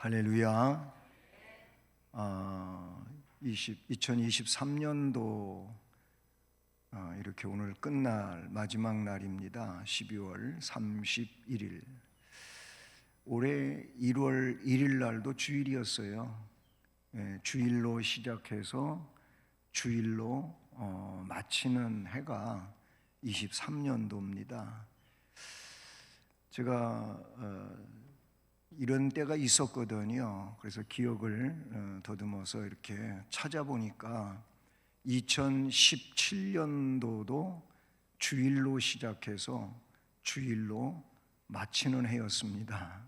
할렐루야. 2023년도 이렇게 오늘 끝날 마지막 날입니다. 12월 31일. 올해 1월 1일 날도 주일이었어요. 주일로 시작해서 주일로 마치는 해가 23년도입니다. 제가 이런 때가 있었거든요. 그래서 기억을 더듬어서 이렇게 찾아보니까 2017년도도 주일로 시작해서 주일로 마치는 해였습니다.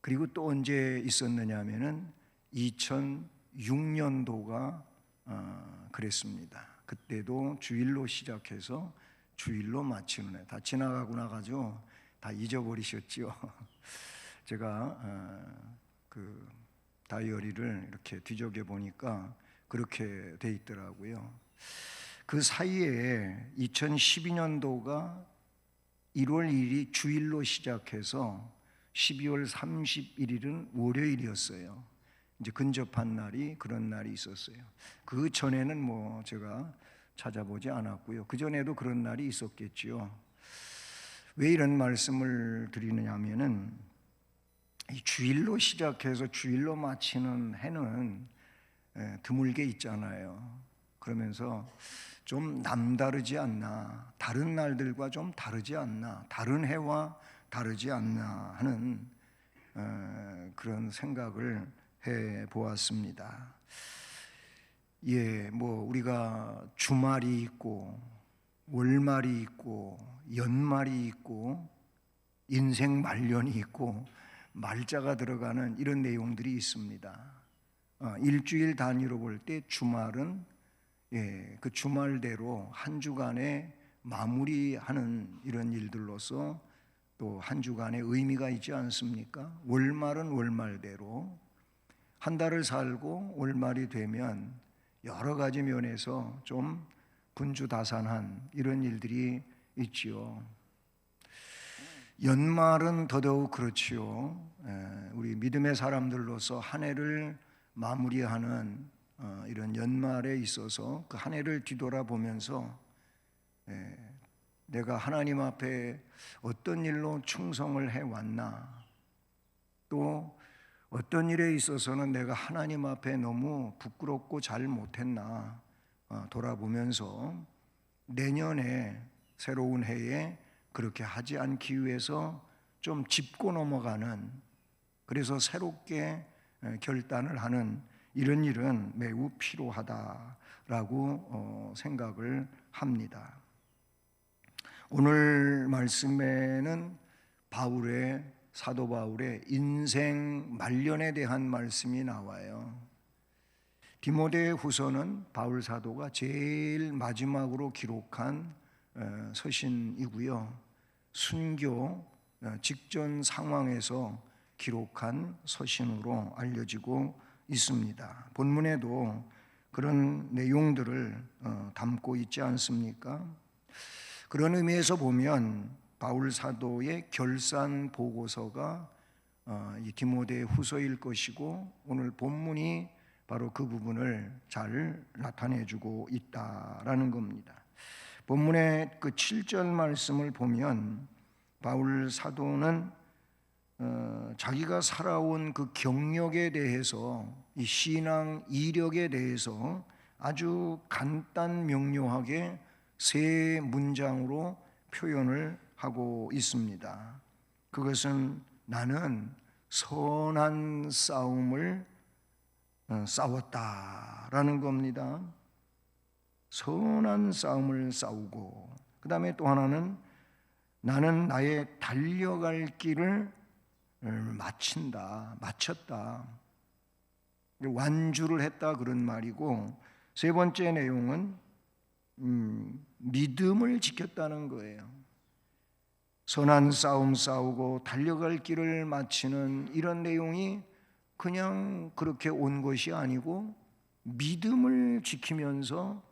그리고 또 언제 있었느냐 하면은 2006년도가 그랬습니다. 그때도 주일로 시작해서 주일로 마치는 해. 다 지나가고 나가죠. 다 잊어버리셨죠. 제가 그 다이어리를 이렇게 뒤적여 보니까 그렇게 돼 있더라고요. 그 사이에 2012년도가 1월 1일이 주일로 시작해서 12월 31일은 월요일이었어요. 이제 근접한 날이 그런 날이 있었어요. 그 전에는 뭐 제가 찾아보지 않았고요. 그 전에도 그런 날이 있었겠지요. 왜 이런 말씀을 드리느냐 하면은 이 주일로 시작해서 주일로 마치는 해는 드물게 있잖아요. 그러면서 좀 남다르지 않나, 다른 날들과 좀 다르지 않나, 다른 해와 다르지 않나 하는 그런 생각을 해 보았습니다. 뭐 우리가 주말이 있고 월말이 있고 연말이 있고 인생 말년이 있고 말자가 들어가는 이런 내용들이 있습니다. 일주일 단위로 볼 때 주말은 그 주말대로 한 주간에 마무리하는 이런 일들로서 또 한 주간의 의미가 있지 않습니까? 월말은 월말대로 한 달을 살고 월말이 되면 여러 가지 면에서 좀 분주다산한 이런 일들이 있지요. 연말은 더더욱 그렇지요. 우리 믿음의 사람들로서 한 해를 마무리하는 이런 연말에 있어서 그 한 해를 뒤돌아보면서 내가 하나님 앞에 어떤 일로 충성을 해왔나, 또 어떤 일에 있어서는 내가 하나님 앞에 너무 부끄럽고 잘 못했나 돌아보면서 내년에 새로운 해에 그렇게 하지 않기 위해서 좀 짚고 넘어가는, 그래서 새롭게 결단을 하는 이런 일은 매우 필요하다라고 생각을 합니다. 오늘 말씀에는 사도 바울의 인생 말년에 대한 말씀이 나와요. 디모데 후서는 바울 사도가 제일 마지막으로 기록한 서신이고요. 순교 직전 상황에서 기록한 서신으로 알려지고 있습니다. 본문에도 그런 내용들을 담고 있지 않습니까? 그런 의미에서 보면 바울 사도의 결산 보고서가 이 디모데 후서일 것이고, 오늘 본문이 바로 그 부분을 잘 나타내주고 있다라는 겁니다. 본문의 그 7절 말씀을 보면 바울 사도는 자기가 살아온 그 경력에 대해서, 이 신앙 이력에 대해서 아주 간단 명료하게 세 문장으로 표현을 하고 있습니다. 그것은 나는 선한 싸움을 싸웠다라는 겁니다. 선한 싸움을 싸우고, 그 다음에 또 하나는 나는 나의 달려갈 길을 마쳤다, 완주를 했다 그런 말이고, 세 번째 내용은 믿음을 지켰다는 거예요. 선한 싸움 싸우고 달려갈 길을 마치는 이런 내용이 그냥 그렇게 온 것이 아니고 믿음을 지키면서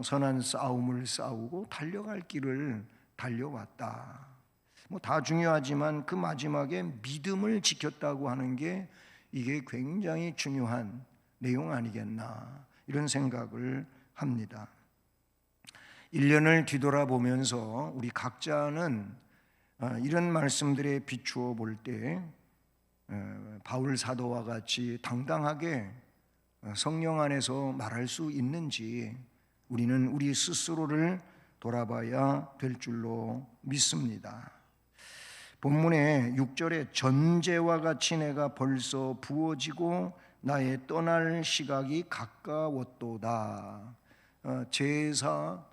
선한 싸움을 싸우고 달려갈 길을 달려왔다. 뭐 다 중요하지만 그 마지막에 믿음을 지켰다고 하는 게 이게 굉장히 중요한 내용 아니겠나 이런 생각을 합니다. 1년을 뒤돌아보면서 우리 각자는 이런 말씀들에 비추어 볼 때 바울 사도와 같이 당당하게 성령 안에서 말할 수 있는지 우리는 우리 스스로를 돌아봐야 될 줄로 믿습니다. 본문의 6절에 전제와 같이 내가 벌써 부어지고 나의 떠날 시각이 가까웠도다. 제사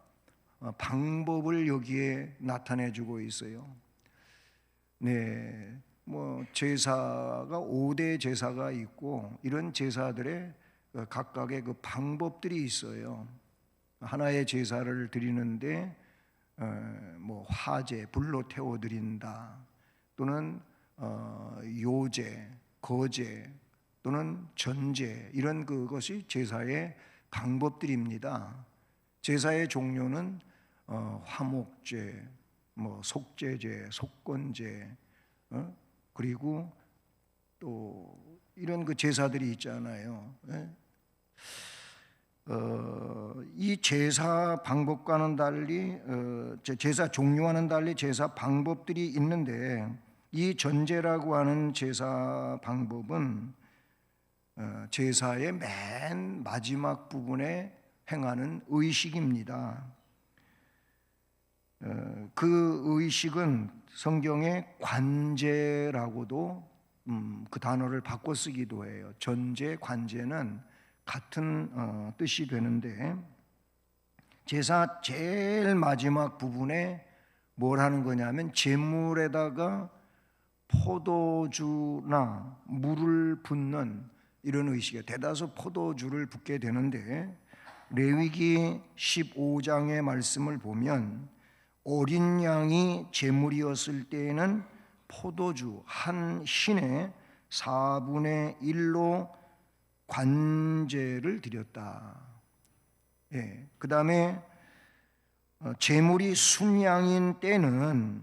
방법을 여기에 나타내 주고 있어요. 네, 뭐 제사가 5대 제사가 있고 이런 제사들의 각각의 그 방법들이 있어요. 하나의 제사를 드리는데 뭐 화제, 불로 태워 드린다. 또는 요제, 거제 또는 전제 이런 그것이 제사의 방법들입니다. 제사의 종류는 화목제, 뭐 속죄제, 속건제, 그리고 또 이런 그 제사들이 있잖아요. 이 제사 방법과는 달리 제사 종류와는 달리 제사 방법들이 있는데 이 전제라고 하는 제사 방법은 제사의 맨 마지막 부분에 행하는 의식입니다. 그 의식은 성경의 관제라고도 그 단어를 바꿔 쓰기도 해요. 전제, 관제는 같은 뜻이 되는데 제사 제일 마지막 부분에 뭘 하는 거냐면 제물에다가 포도주나 물을 붓는 이런 의식이에요. 대다수 포도주를 붓게 되는데 레위기 15장의 말씀을 보면 어린 양이 제물이었을 때에는 포도주 한 신의 4분의 1로 관제를 드렸다. 예, 그 다음에 제물이 순양인 때는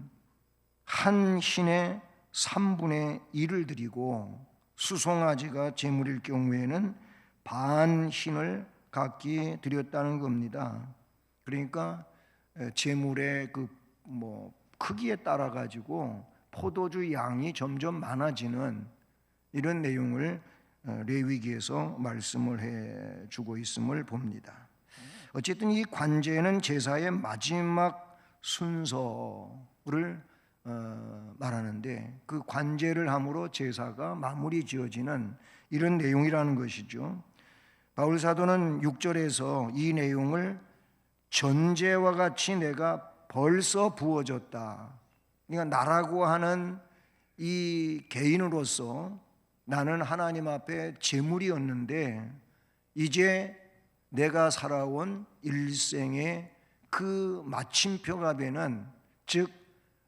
한 신의 3분의 1을 드리고 수송아지가 제물일 경우에는 반 신을 각기 드렸다는 겁니다. 그러니까 제물의 그 뭐 크기에 따라 가지고 포도주 양이 점점 많아지는 이런 내용을 레위기에서 말씀을 해 주고 있음을 봅니다. 어쨌든 이 관제는 제사의 마지막 순서를 말하는데 그 관제를 함으로 제사가 마무리 지어지는 이런 내용이라는 것이죠. 바울 사도는 6절에서 이 내용을 전제와 같이 내가 벌써 부어졌다. 그러니까 나라고 하는 이 개인으로서 나는 하나님 앞에 제물이었는데 이제 내가 살아온 일생의 그 마침표가 되는 즉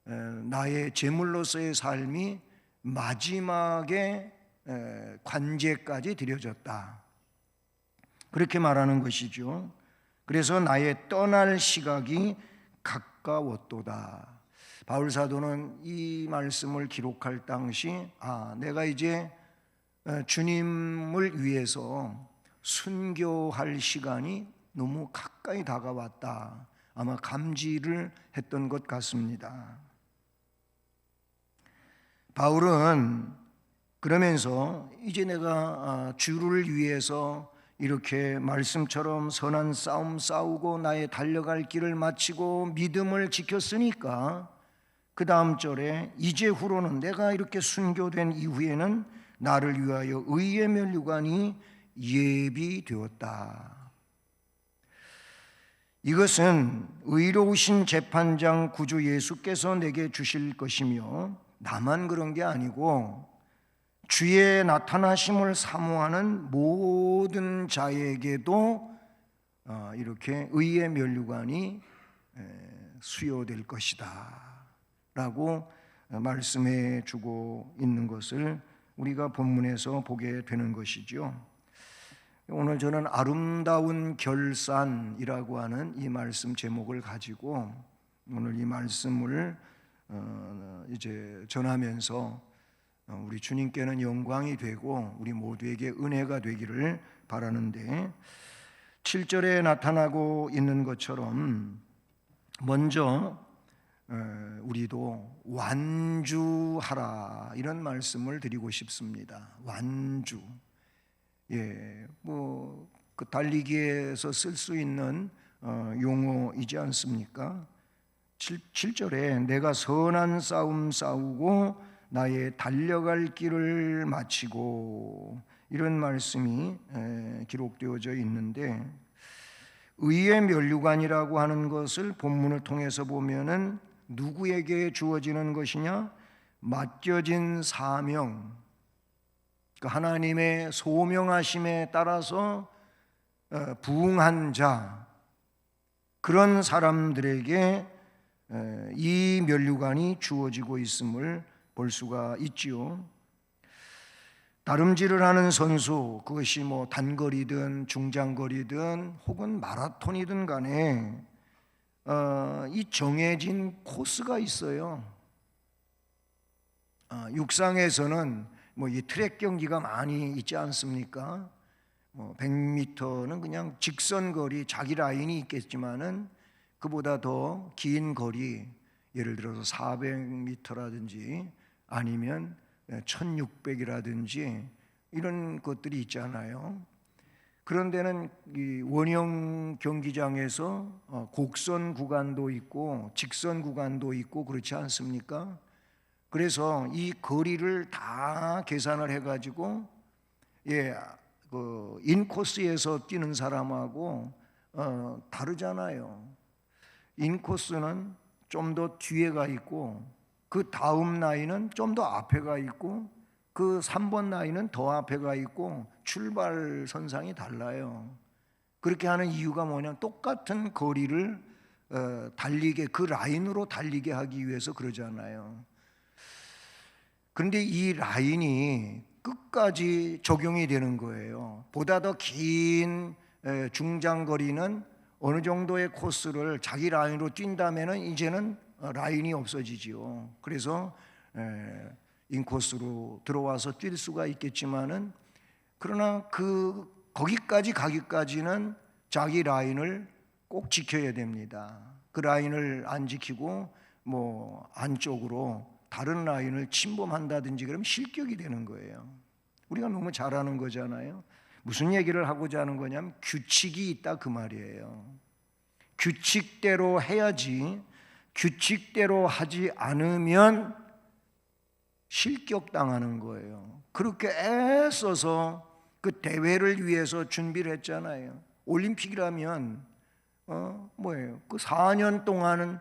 나의 제물로서의 삶이 마지막에 관제까지 드려졌다. 그렇게 말하는 것이죠. 그래서 나의 떠날 시각이 가까웠도다. 바울 사도는 이 말씀을 기록할 당시 내가 이제 주님을 위해서 순교할 시간이 너무 가까이 다가왔다. 아마 감지를 했던 것 같습니다. 바울은 그러면서 이제 내가 주를 위해서 이렇게 말씀처럼 선한 싸움 싸우고 나의 달려갈 길을 마치고 믿음을 지켰으니까 그 다음 절에 이제 후로는 내가 이렇게 순교된 이후에는 나를 위하여 의의 면류관이 예비되었다. 이것은 의로우신 재판장 구주 예수께서 내게 주실 것이며 나만 그런 게 아니고 주의 나타나심을 사모하는 모든 자에게도 이렇게 의의 면류관이 수여될 것이다 라고 말씀해 주고 있는 것을 우리가 본문에서 보게 되는 것이죠. 오늘 저는 아름다운 결산이라고 하는 이 말씀 제목을 가지고 오늘 이 말씀을 이제 전하면서 우리 주님께는 영광이 되고 우리 모두에게 은혜가 되기를 바라는데, 7절에 나타나고 있는 것처럼 먼저 우리도 완주하라, 이런 말씀을 드리고 싶습니다. 완주. 그 달리기에서 쓸 수 있는 용어이지 않습니까? 7절에 내가 선한 싸움 싸우고 나의 달려갈 길을 마치고, 이런 말씀이 기록되어져 있는데, 의의 면류관이라고 하는 것을 본문을 통해서 보면은 누구에게 주어지는 것이냐? 맡겨진 사명, 그 하나님의 소명하심에 따라서 부응한 자, 그런 사람들에게 이 면류관이 주어지고 있음을 볼 수가 있지요. 다름질을 하는 선수, 그것이 단거리든 중장거리든 혹은 마라톤이든 간에 이 정해진 코스가 있어요. 육상에서는 이 트랙 경기가 많이 있지 않습니까? 100m는 그냥 직선거리, 자기 라인이 있겠지만은 그보다 더 긴 거리, 예를 들어서 400m라든지 아니면 1600이라든지 이런 것들이 있잖아요. 그런 데는 이 원형 경기장에서 곡선 구간도 있고 직선 구간도 있고 그렇지 않습니까? 그래서 이 거리를 다 계산을 해가지고 그 인코스에서 뛰는 사람하고 다르잖아요. 인코스는 좀 더 뒤에 가 있고, 그 다음 라인은 좀 더 앞에 가 있고, 그 3번 라인은 더 앞에 가 있고, 출발 선상이 달라요. 그렇게 하는 이유가 뭐냐면 똑같은 거리를 달리게, 그 라인으로 달리게 하기 위해서 그러잖아요. 그런데 이 라인이 끝까지 적용이 되는 거예요. 보다 더 긴 중장거리는 어느 정도의 코스를 자기 라인으로 뛴다면은 이제는 라인이 없어지지요. 그래서 인코스로 들어와서 뛸 수가 있겠지만은, 그러나 거기까지 가기까지는 자기 라인을 꼭 지켜야 됩니다. 그 라인을 안 지키고 안쪽으로 다른 라인을 침범한다든지 그러면 실격이 되는 거예요. 우리가 너무 잘하는 거잖아요. 무슨 얘기를 하고자 하는 거냐면 규칙이 있다, 그 말이에요. 규칙대로 해야지, 규칙대로 하지 않으면 실격당하는 거예요. 그렇게 애써서 그 대회를 위해서 준비를 했잖아요. 올림픽이라면 뭐예요? 그 4년 동안은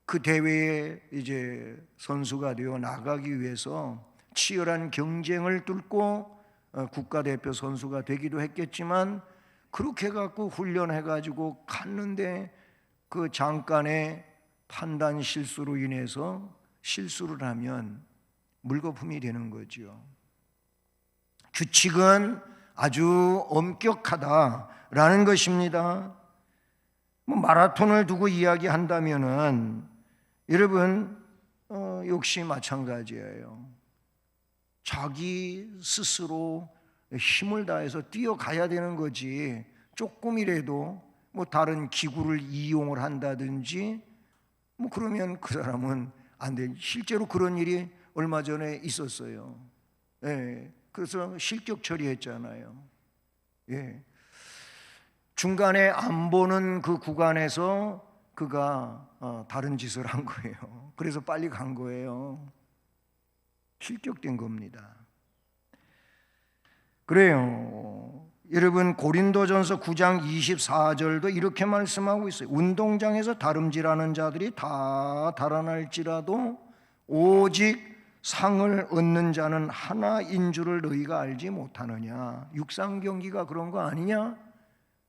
그 대회에 이제 선수가 되어 나가기 위해서 치열한 경쟁을 뚫고 국가대표 선수가 되기도 했겠지만, 그렇게 갖고 훈련해가지고 갔는데 그 잠깐의 판단 실수로 인해서 실수를 하면 물거품이 되는 거죠. 규칙은 아주 엄격하다라는 것입니다. 마라톤을 두고 이야기한다면은 여러분 역시 마찬가지예요. 자기 스스로 힘을 다해서 뛰어가야 되는 거지, 조금이라도 다른 기구를 이용을 한다든지 그러면 그 사람은 안 돼. 실제로 그런 일이 얼마 전에 있었어요. 그래서 실격 처리했잖아요. 중간에 안 보는 그 구간에서 그가 다른 짓을 한 거예요. 그래서 빨리 간 거예요. 실격된 겁니다. 그래요. 여러분, 고린도전서 9장 24절도 이렇게 말씀하고 있어요. 운동장에서 다름질하는 자들이 다 달아날지라도 오직 상을 얻는 자는 하나인 줄을 너희가 알지 못하느냐. 육상 경기가 그런 거 아니냐?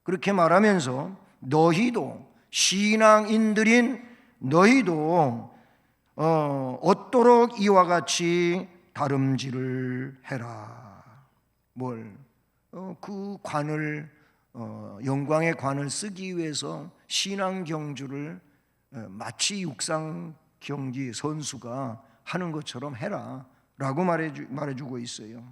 그렇게 말하면서 너희도, 신앙인들인 너희도 얻도록 이와 같이 다름질을 해라. 그 관을, 영광의 관을 쓰기 위해서 신앙 경주를 마치 육상 경기 선수가 하는 것처럼 해라 라고 말해주고 있어요.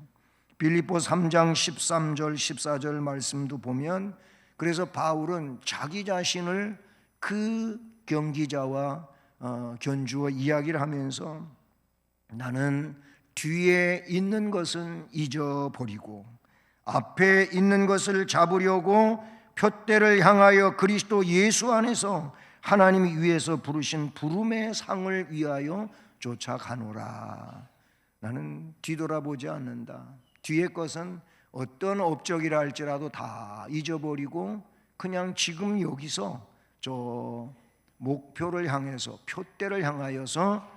빌립보 3장 13절 14절 말씀도 보면, 그래서 바울은 자기 자신을 그 경기자와 견주어 이야기를 하면서 나는 뒤에 있는 것은 잊어버리고 앞에 있는 것을 잡으려고 표대를 향하여 그리스도 예수 안에서 하나님이 위에서 부르신 부름의 상을 위하여 쫓아가노라. 나는 뒤돌아보지 않는다. 뒤의 것은 어떤 업적이라 할지라도 다 잊어버리고 그냥 지금 여기서 저 목표를 향해서, 표대를 향하여서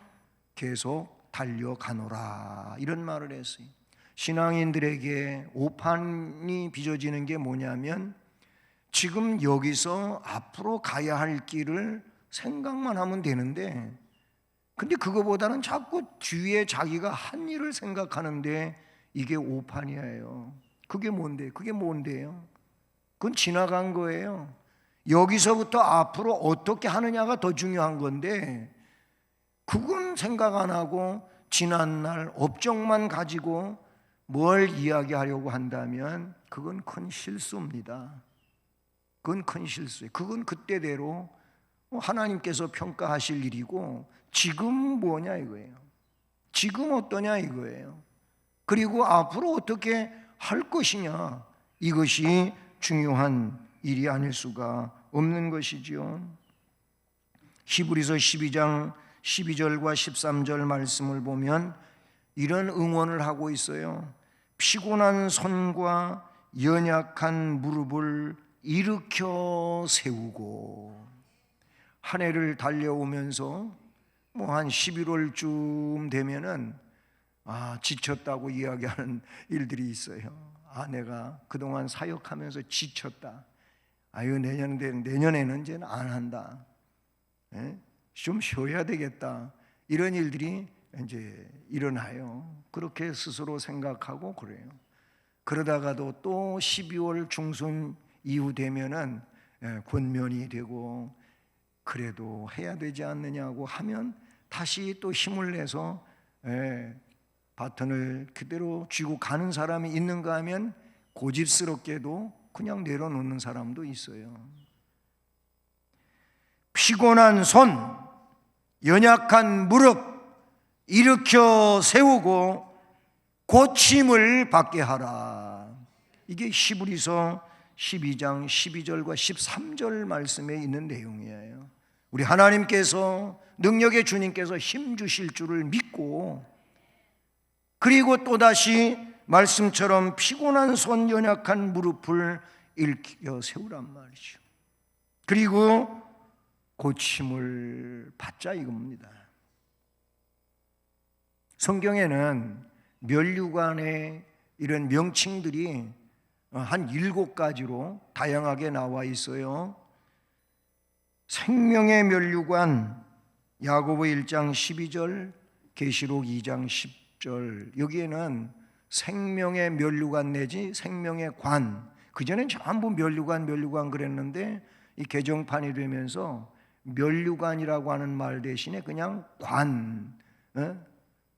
계속 달려가노라, 이런 말을 했어요. 신앙인들에게 오판이 빚어지는 게 뭐냐면, 지금 여기서 앞으로 가야 할 길을 생각만 하면 되는데, 근데 그거보다는 자꾸 뒤에 자기가 한 일을 생각하는데 이게 오판이에요. 그게 뭔데요? 그건 지나간 거예요. 여기서부터 앞으로 어떻게 하느냐가 더 중요한 건데, 그건 생각 안 하고 지난날 업적만 가지고 뭘 이야기하려고 한다면 그건 큰 실수입니다. 그건 큰 실수예요. 그건 그때대로 하나님께서 평가하실 일이고, 지금 뭐냐 이거예요. 지금 어떠냐 이거예요. 그리고 앞으로 어떻게 할 것이냐, 이것이 중요한 일이 아닐 수가 없는 것이지요. 히브리서 12장 12절과 13절 말씀을 보면 이런 응원을 하고 있어요. 피곤한 손과 연약한 무릎을 일으켜 세우고. 한 해를 달려오면서 한 11월쯤 되면은 지쳤다고 이야기하는 일들이 있어요. 내가 그동안 사역하면서 지쳤다. 이거 내년에는 이제는 안 한다. 좀 쉬어야 되겠다. 이런 일들이 이제 일어나요. 그렇게 스스로 생각하고 그래요. 그러다가도 또 12월 중순 이후 되면은 권면이 되고, 그래도 해야 되지 않느냐고 하면 다시 또 힘을 내서 바톤을 그대로 쥐고 가는 사람이 있는가 하면 고집스럽게도 그냥 내려놓는 사람도 있어요. 피곤한 손, 연약한 무릎 일으켜 세우고 고침을 받게 하라. 이게 히브리서 12장 12절과 13절 말씀에 있는 내용이에요. 우리 하나님께서, 능력의 주님께서 힘 주실 줄을 믿고, 그리고 또다시 말씀처럼 피곤한 손, 연약한 무릎을 일으켜 세우란 말이죠. 그리고 고침을 받자 이겁니다. 성경에는 면류관의 이런 명칭들이 한 7가지로 다양하게 나와 있어요. 생명의 면류관, 야고보 1장 12절, 계시록 2장 10절, 여기에는 생명의 면류관 내지 생명의 관, 그전엔 전부 면류관 그랬는데 이 개정판이 되면서 면류관이라고 하는 말 대신에 그냥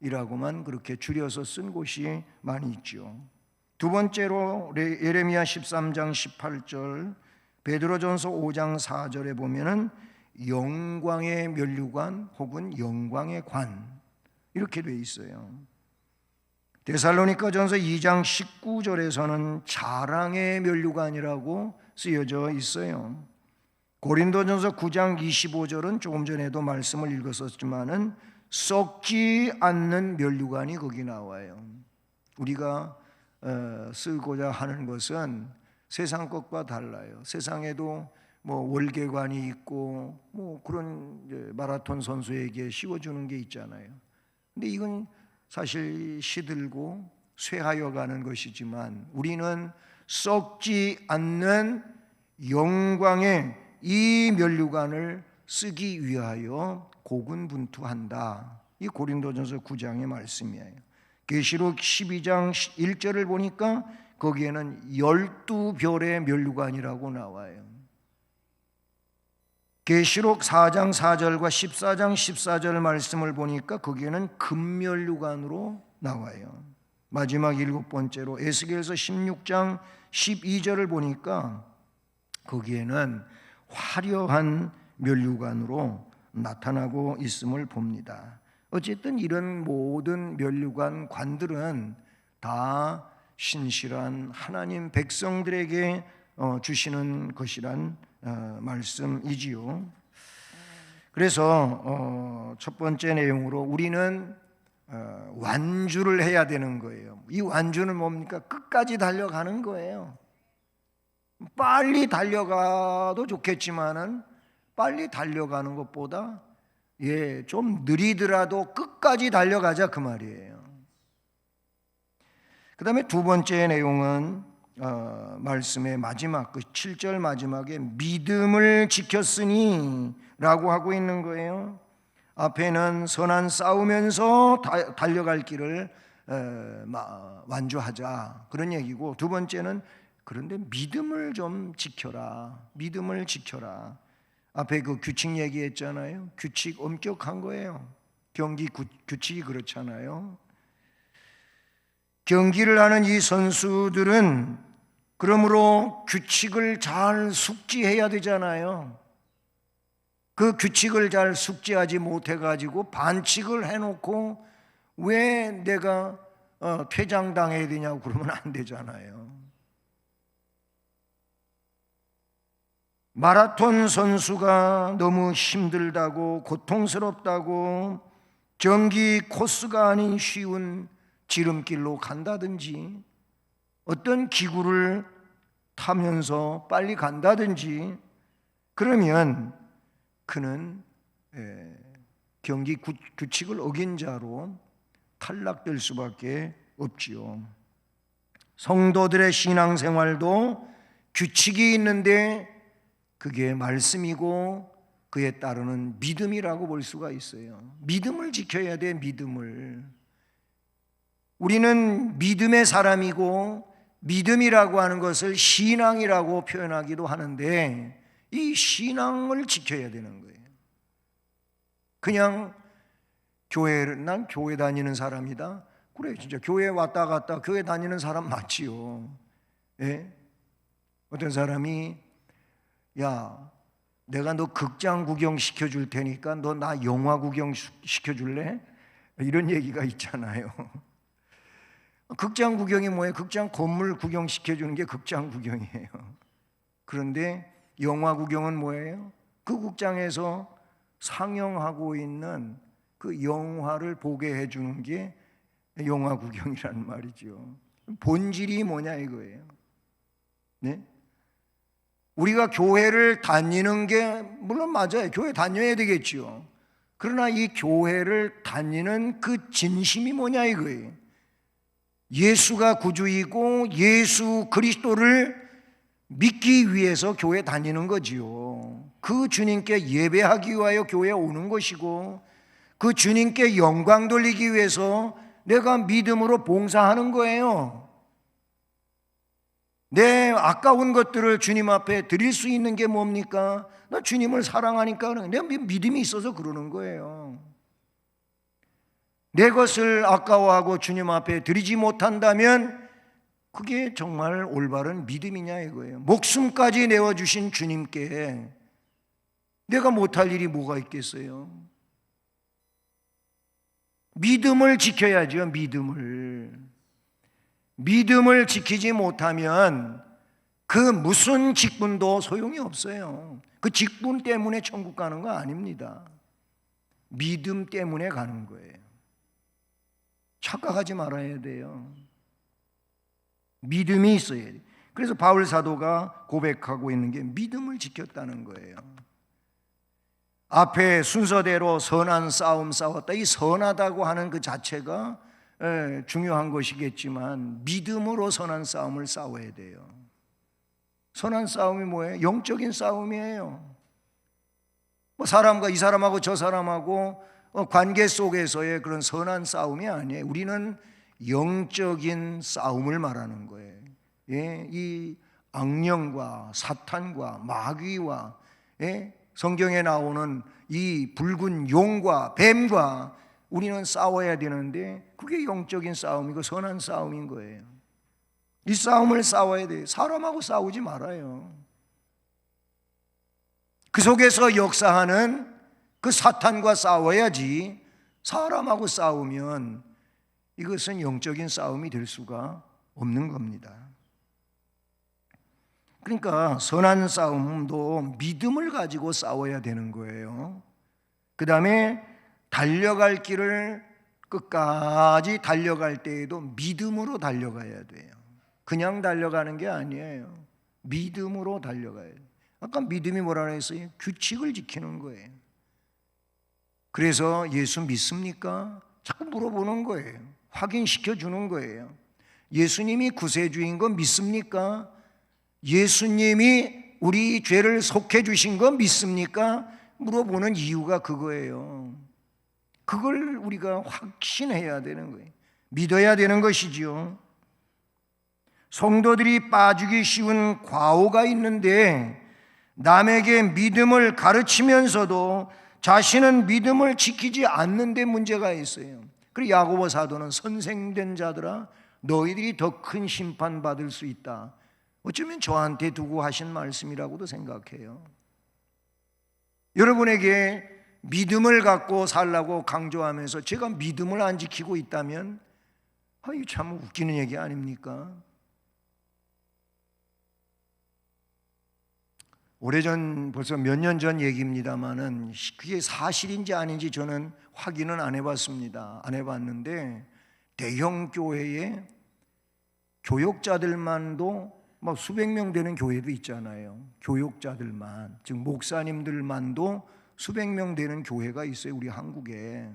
관이라고만 그렇게 줄여서 쓴 곳이 많이 있죠. 두 번째로 예레미야 13장 18절, 베드로전서 5장 4절에 보면은 영광의 면류관 혹은 영광의 관, 이렇게 돼 있어요. 데살로니가전서 2장 19절에서는 자랑의 면류관이라고 쓰여져 있어요. 고린도전서 9장 25절은 조금 전에도 말씀을 읽었었지만은 썩지 않는 면류관이 거기 나와요. 우리가 쓰고자 하는 것은 세상 것과 달라요. 세상에도 월계관이 있고 그런 마라톤 선수에게 씌워주는 게 있잖아요. 근데 이건 사실 시들고 쇠하여 가는 것이지만, 우리는 썩지 않는 영광의 이 면류관을 쓰기 위하여 고군분투한다. 이 고린도전서 9장의 말씀이에요. 계시록 12장 1절을 보니까 거기에는 12별의 면류관이라고 나와요. 계시록 4장 4절과 14장 14절 말씀을 보니까 거기에는 금면류관으로 나와요. 마지막 7번째로 에스겔서 16장 12절을 보니까 거기에는 화려한 면류관으로 나타나고 있음을 봅니다. 어쨌든 이런 모든 면류관 관들은 다 신실한 하나님 백성들에게 주시는 것이란 말씀이지요. 그래서 첫 번째 내용으로 우리는 완주를 해야 되는 거예요. 이 완주는 뭡니까? 끝까지 달려가는 거예요. 빨리 달려가도 좋겠지만은 빨리 달려가는 것보다 좀 느리더라도 끝까지 달려가자 그 말이에요. 그 다음에 두 번째 내용은 말씀의 마지막 그 7절 마지막에 믿음을 지켰으니 라고 하고 있는 거예요. 앞에는 선한 싸우면서 달려갈 길을 완주하자 그런 얘기고, 두 번째는 그런데 믿음을 좀 지켜라. 믿음을 지켜라. 앞에 그 규칙 얘기했잖아요. 규칙 엄격한 거예요. 경기 규칙이 그렇잖아요. 경기를 하는 이 선수들은 그러므로 규칙을 잘 숙지해야 되잖아요. 그 규칙을 잘 숙지하지 못해가지고 반칙을 해놓고 왜 내가 퇴장당해야 되냐고 그러면 안 되잖아요. 마라톤 선수가 너무 힘들다고 고통스럽다고 정기 코스가 아닌 쉬운 지름길로 간다든지 어떤 기구를 타면서 빨리 간다든지 그러면 그는 경기 규칙을 어긴 자로 탈락될 수밖에 없지요. 성도들의 신앙생활도 규칙이 있는데 그게 말씀이고 그에 따르는 믿음이라고 볼 수가 있어요. 믿음을 지켜야 돼. 믿음을. 우리는 믿음의 사람이고 믿음이라고 하는 것을 신앙이라고 표현하기도 하는데 이 신앙을 지켜야 되는 거예요. 그냥 난 교회 다니는 사람이다. 그래, 진짜 교회 왔다 갔다 교회 다니는 사람 맞지요. 예? 어떤 사람이 야, 내가 너 극장 구경 시켜줄 테니까 너 나 영화 구경 시켜줄래? 이런 얘기가 있잖아요. 극장 구경이 뭐예요? 극장 건물 구경 시켜주는 게 극장 구경이에요. 그런데 영화 구경은 뭐예요? 그 극장에서 상영하고 있는 그 영화를 보게 해주는 게 영화 구경이라는 말이죠. 본질이 뭐냐 이거예요. 네? 우리가 교회를 다니는 게 물론 맞아요. 교회 다녀야 되겠지요. 그러나 이 교회를 다니는 그 진심이 뭐냐 이거예요. 예수가 구주이고 예수 그리스도를 믿기 위해서 교회 다니는 거지요. 그 주님께 예배하기 위하여 교회에 오는 것이고 그 주님께 영광 돌리기 위해서 내가 믿음으로 봉사하는 거예요. 내 아까운 것들을 주님 앞에 드릴 수 있는 게 뭡니까? 나 주님을 사랑하니까 내가 믿음이 있어서 그러는 거예요. 내 것을 아까워하고 주님 앞에 드리지 못한다면 그게 정말 올바른 믿음이냐 이거예요. 목숨까지 내어주신 주님께 내가 못할 일이 뭐가 있겠어요? 믿음을 지켜야죠. 믿음을 지키지 못하면 그 무슨 직분도 소용이 없어요. 그 직분 때문에 천국 가는 거 아닙니다. 믿음 때문에 가는 거예요. 착각하지 말아야 돼요. 믿음이 있어야 돼요. 그래서 바울 사도가 고백하고 있는 게 믿음을 지켰다는 거예요. 앞에 순서대로 선한 싸움 싸웠다. 이 선하다고 하는 그 자체가 중요한 것이겠지만 믿음으로 선한 싸움을 싸워야 돼요. 선한 싸움이 뭐예요? 영적인 싸움이에요. 뭐 사람과 이 사람하고 저 사람하고 관계 속에서의 그런 선한 싸움이 아니에요. 우리는 영적인 싸움을 말하는 거예요. 이 악령과 사탄과 마귀와 성경에 나오는 이 붉은 용과 뱀과 우리는 싸워야 되는데 그게 영적인 싸움이고 선한 싸움인 거예요. 이 싸움을 싸워야 돼요. 사람하고 싸우지 말아요. 그 속에서 역사하는 그 사탄과 싸워야지, 사람하고 싸우면 이것은 영적인 싸움이 될 수가 없는 겁니다. 그러니까 선한 싸움도 믿음을 가지고 싸워야 되는 거예요. 그 다음에 달려갈 길을 끝까지 달려갈 때에도 믿음으로 달려가야 돼요. 그냥 달려가는 게 아니에요. 믿음으로 달려가야 돼요. 아까 믿음이 뭐라 그랬어요? 규칙을 지키는 거예요. 그래서 예수 믿습니까? 자꾸 물어보는 거예요. 확인시켜 주는 거예요. 예수님이 구세주인 거 믿습니까? 예수님이 우리 죄를 속해 주신 거 믿습니까? 물어보는 이유가 그거예요. 그걸 우리가 확신해야 되는 거예요. 믿어야 되는 것이지요. 성도들이 빠지기 쉬운 과오가 있는데 남에게 믿음을 가르치면서도 자신은 믿음을 지키지 않는 데 문제가 있어요. 그리고 야고보 사도는 선생된 자들아 너희들이 더 큰 심판 받을 수 있다. 어쩌면 저한테 두고 하신 말씀이라고도 생각해요. 여러분에게 믿음을 갖고 살라고 강조하면서 제가 믿음을 안 지키고 있다면 이거 참 웃기는 얘기 아닙니까? 오래전 벌써 몇 년 전 얘기입니다만은 그게 사실인지 아닌지 저는 확인은 안 해봤습니다. 안 해봤는데 대형 교회에 교역자들만도 막 수백 명 되는 교회도 있잖아요. 교역자들만, 즉 목사님들만도 수백 명 되는 교회가 있어요, 우리 한국에.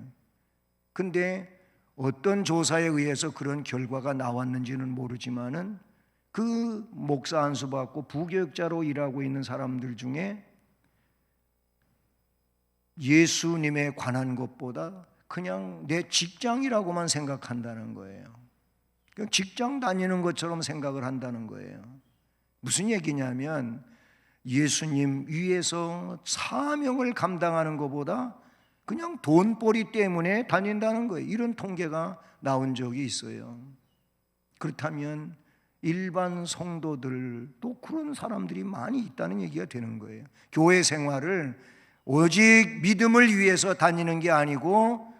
근데 어떤 조사에 의해서 그런 결과가 나왔는지는 모르지만은 그 목사 안수 받고 부교역자로 일하고 있는 사람들 중에 예수님에 관한 것보다 그냥 내 직장이라고만 생각한다는 거예요. 그냥 직장 다니는 것처럼 생각을 한다는 거예요. 무슨 얘기냐면 예수님 위에서 사명을 감당하는 것보다 그냥 돈벌이 때문에 다닌다는 거예요. 이런 통계가 나온 적이 있어요. 그렇다면 일반 성도들도 그런 사람들이 많이 있다는 얘기가 되는 거예요. 교회 생활을 오직 믿음을 위해서 다니는 게 아니고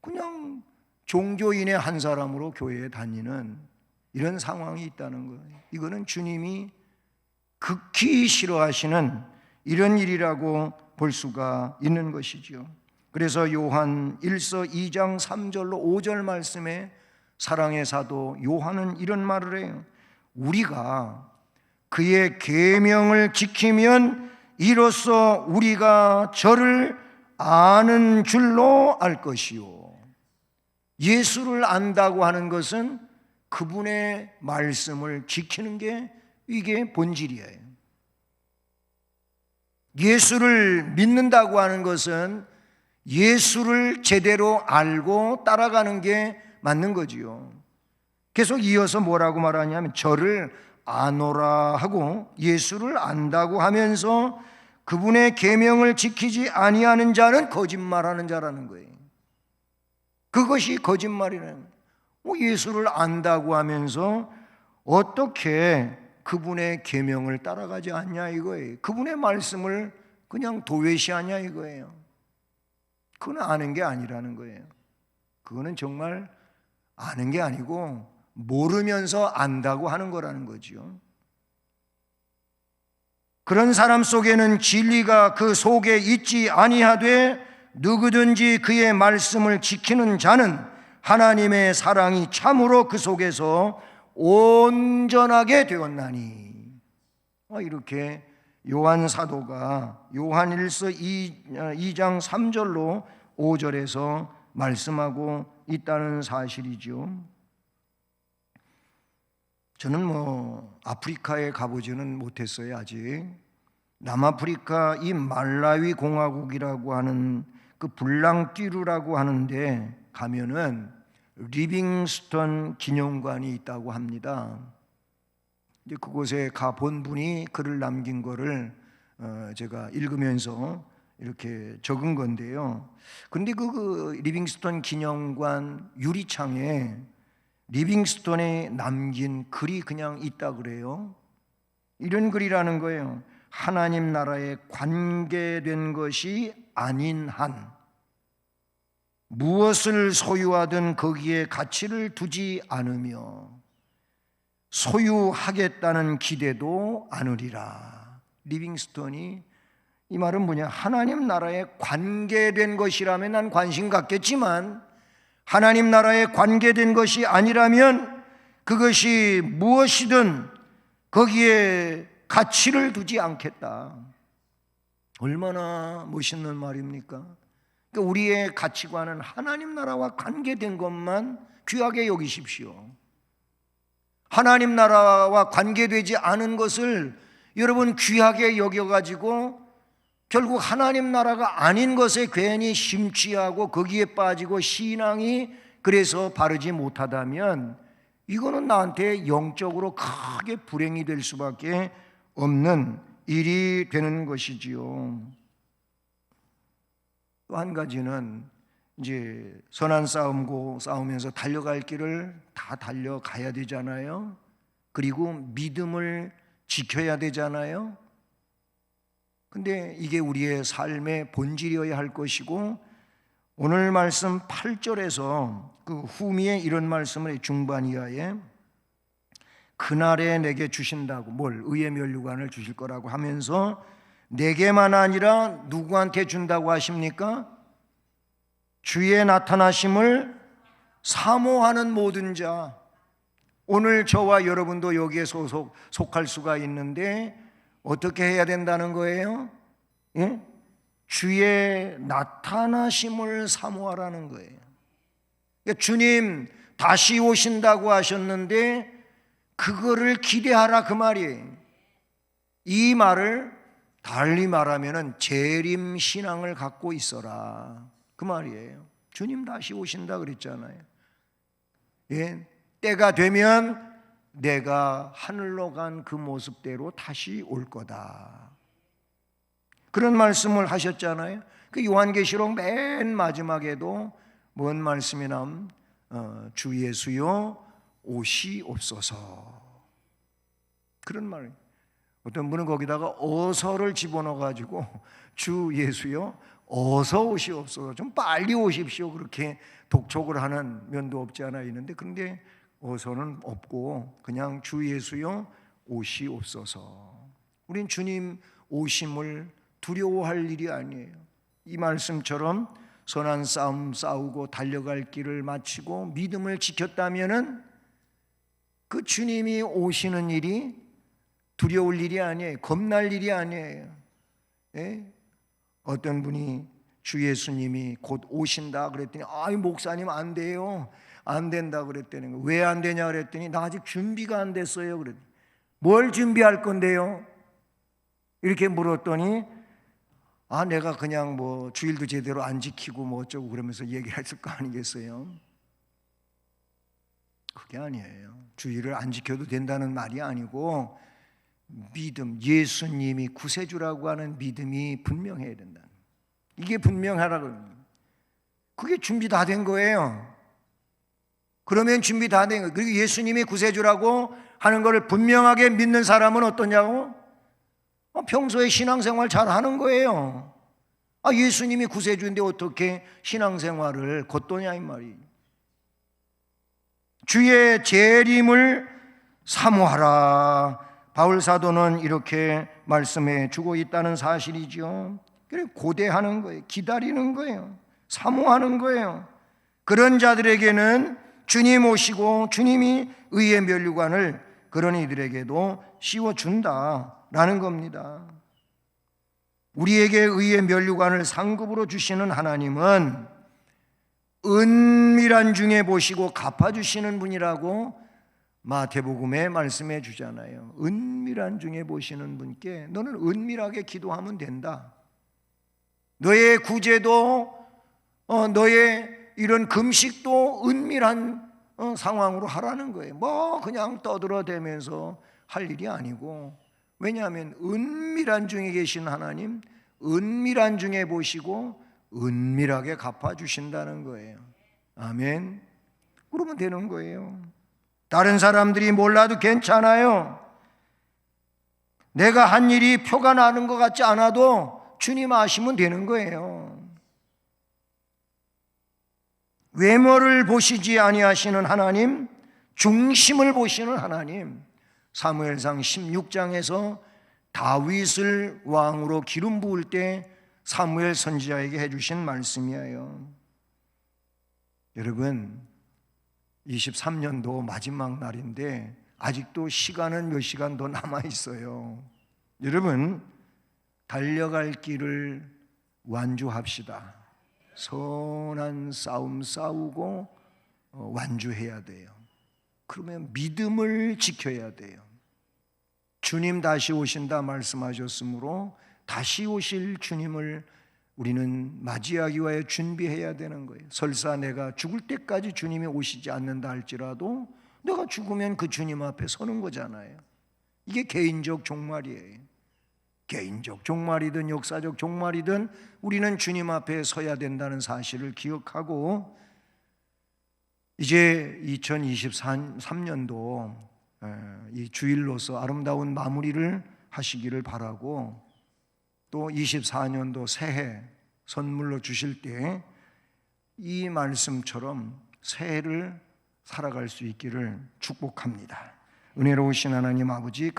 그냥 종교인의 한 사람으로 교회에 다니는 이런 상황이 있다는 거예요. 이거는 주님이 극히 싫어하시는 이런 일이라고 볼 수가 있는 것이죠. 그래서 요한 1서 2장 3절로 5절 말씀에 사랑의 사도 요한은 이런 말을 해요. 우리가 그의 계명을 지키면 이로써 우리가 저를 아는 줄로 알 것이요. 예수를 안다고 하는 것은 그분의 말씀을 지키는 게 이게 본질이에요. 예수를 믿는다고 하는 것은 예수를 제대로 알고 따라가는 게 맞는 거지요. 계속 이어서 뭐라고 말하냐면 저를 아노라 하고 예수를 안다고 하면서 그분의 계명을 지키지 아니하는 자는 거짓말하는 자라는 거예요. 그것이 거짓말이라는 거예요. 예수를 안다고 하면서 어떻게 그분의 계명을 따라가지 않냐 이거예요. 그분의 말씀을 그냥 도외시하냐 이거예요. 그건 아는 게 아니라는 거예요. 그거는 정말 아는 게 아니고 모르면서 안다고 하는 거라는 거죠. 그런 사람 속에는 진리가 그 속에 있지 아니하되 누구든지 그의 말씀을 지키는 자는 하나님의 사랑이 참으로 그 속에서 온전하게 되었나니. 이렇게 요한 사도가 요한 1서 2장 3절로 5절에서 말씀하고 있다는 사실이죠. 저는 아프리카에 가보지는 못했어요. 아직. 남아프리카 이 말라위 공화국이라고 하는 그 블랑띠루라고 하는데 가면은 리빙스턴 기념관이 있다고 합니다. 이제 그곳에 가본 분이 글을 남긴 거를 제가 읽으면서 이렇게 적은 건데요. 근데 그 리빙스톤 기념관 유리창에 리빙스톤이 남긴 글이 그냥 있다 그래요. 이런 글이라는 거예요. 하나님 나라에 관계된 것이 아닌 한 무엇을 소유하든 거기에 가치를 두지 않으며 소유하겠다는 기대도 않으리라. 리빙스톤이 이 말은 뭐냐? 하나님 나라에 관계된 것이라면 난 관심 갖겠지만 하나님 나라에 관계된 것이 아니라면 그것이 무엇이든 거기에 가치를 두지 않겠다. 얼마나 멋있는 말입니까? 그러니까 우리의 가치관은 하나님 나라와 관계된 것만 귀하게 여기십시오. 하나님 나라와 관계되지 않은 것을 여러분 귀하게 여겨가지고 결국 하나님 나라가 아닌 것에 괜히 심취하고 거기에 빠지고 신앙이 그래서 바르지 못하다면 이거는 나한테 영적으로 크게 불행이 될 수밖에 없는 일이 되는 것이지요. 또 한 가지는 이제 선한 싸우면서 달려갈 길을 다 달려가야 되잖아요. 그리고 믿음을 지켜야 되잖아요. 근데 이게 우리의 삶의 본질이어야 할 것이고, 오늘 말씀 8절에서 그 후미에 이런 말씀을 중반 이하에 그날에 내게 주신다고, 뭘? 의의 면류관을 주실 거라고 하면서 내게만 아니라 누구한테 준다고 하십니까? 주의 나타나심을 사모하는 모든 자. 오늘 저와 여러분도 여기에 속할 수가 있는데 어떻게 해야 된다는 거예요? 예? 주의 나타나심을 사모하라는 거예요. 그러니까 주님 다시 오신다고 하셨는데 그거를 기대하라 그 말이에요. 이 말을 달리 말하면은 재림 신앙을 갖고 있어라 그 말이에요. 주님 다시 오신다 그랬잖아요. 예? 때가 되면 내가 하늘로 간 그 모습대로 다시 올 거다. 그런 말씀을 하셨잖아요. 그 요한계시록 맨 마지막에도 뭔 말씀이 주 예수여 오시옵소서. 그런 말. 어떤 분은 거기다가 어서를 집어넣어가지고 주 예수여 어서 오시옵소서, 좀 빨리 오십시오, 그렇게 독촉을 하는 면도 없지 않아 있는데, 그런데 어서는 없고 그냥 주 예수여 오시옵소서. 우린 주님 오심을 두려워할 일이 아니에요. 이 말씀처럼 선한 싸움 싸우고 달려갈 길을 마치고 믿음을 지켰다면은 그 주님이 오시는 일이 두려울 일이 아니에요. 겁날 일이 아니에요. 예? 어떤 분이 주 예수님이 곧 오신다 그랬더니 아이 목사님 안 돼요, 안 된다 그랬더니 왜 안 되냐 그랬더니 나 아직 준비가 안 됐어요 그랬더니 뭘 준비할 건데요? 이렇게 물었더니 내가 그냥 뭐 주일도 제대로 안 지키고 뭐 어쩌고 그러면서 얘기했을 거 아니겠어요? 그게 아니에요. 주일을 안 지켜도 된다는 말이 아니고 믿음, 예수님이 구세주라고 하는 믿음이 분명해야 된다. 이게 분명하라고 합니다. 그게 준비 다 된 거예요. 그러면 준비 다 된 거예요. 그리고 예수님이 구세주라고 하는 것을 분명하게 믿는 사람은 어떠냐고? 평소에 신앙생활 잘 하는 거예요. 예수님이 구세주인데 어떻게 신앙생활을 걷도냐 이 말이에요. 주의 재림을 사모하라. 바울 사도는 이렇게 말씀해 주고 있다는 사실이죠. 그래서 고대하는 거예요. 기다리는 거예요. 사모하는 거예요. 그런 자들에게는 주님 오시고 주님이 의의 면류관을 그런 이들에게도 씌워준다라는 겁니다. 우리에게 의의 면류관을 상급으로 주시는 하나님은 은밀한 중에 보시고 갚아주시는 분이라고 마태복음에 말씀해 주잖아요. 은밀한 중에 보시는 분께 너는 은밀하게 기도하면 된다. 너의 구제도 너의 이런 금식도 은밀한 상황으로 하라는 거예요. 뭐 그냥 떠들어대면서 할 일이 아니고. 왜냐하면 은밀한 중에 계신 하나님, 은밀한 중에 보시고 은밀하게 갚아주신다는 거예요. 아멘. 그러면 되는 거예요. 다른 사람들이 몰라도 괜찮아요. 내가 한 일이 표가 나는 것 같지 않아도 주님 아시면 되는 거예요. 외모를 보시지 아니하시는 하나님, 중심을 보시는 하나님. 사무엘상 16장에서 다윗을 왕으로 기름 부을 때 사무엘 선지자에게 해주신 말씀이에요. 여러분, 23년도 마지막 날인데 아직도 시간은 몇 시간 더 남아 있어요. 여러분, 달려갈 길을 완주합시다. 선한 싸움 싸우고 완주해야 돼요. 그러면 믿음을 지켜야 돼요. 주님 다시 오신다 말씀하셨으므로 다시 오실 주님을 우리는 맞이하기 위하여 준비해야 되는 거예요. 설사 내가 죽을 때까지 주님이 오시지 않는다 할지라도 내가 죽으면 그 주님 앞에 서는 거잖아요. 이게 개인적 종말이에요. 개인적 종말이든 역사적 종말이든 우리는 주님 앞에 서야 된다는 사실을 기억하고 이제 2023년도 이 주일로서 아름다운 마무리를 하시기를 바라고, 또 24년도 새해 선물로 주실 때 이 말씀처럼 새해를 살아갈 수 있기를 축복합니다. 은혜로우신 하나님 아버지,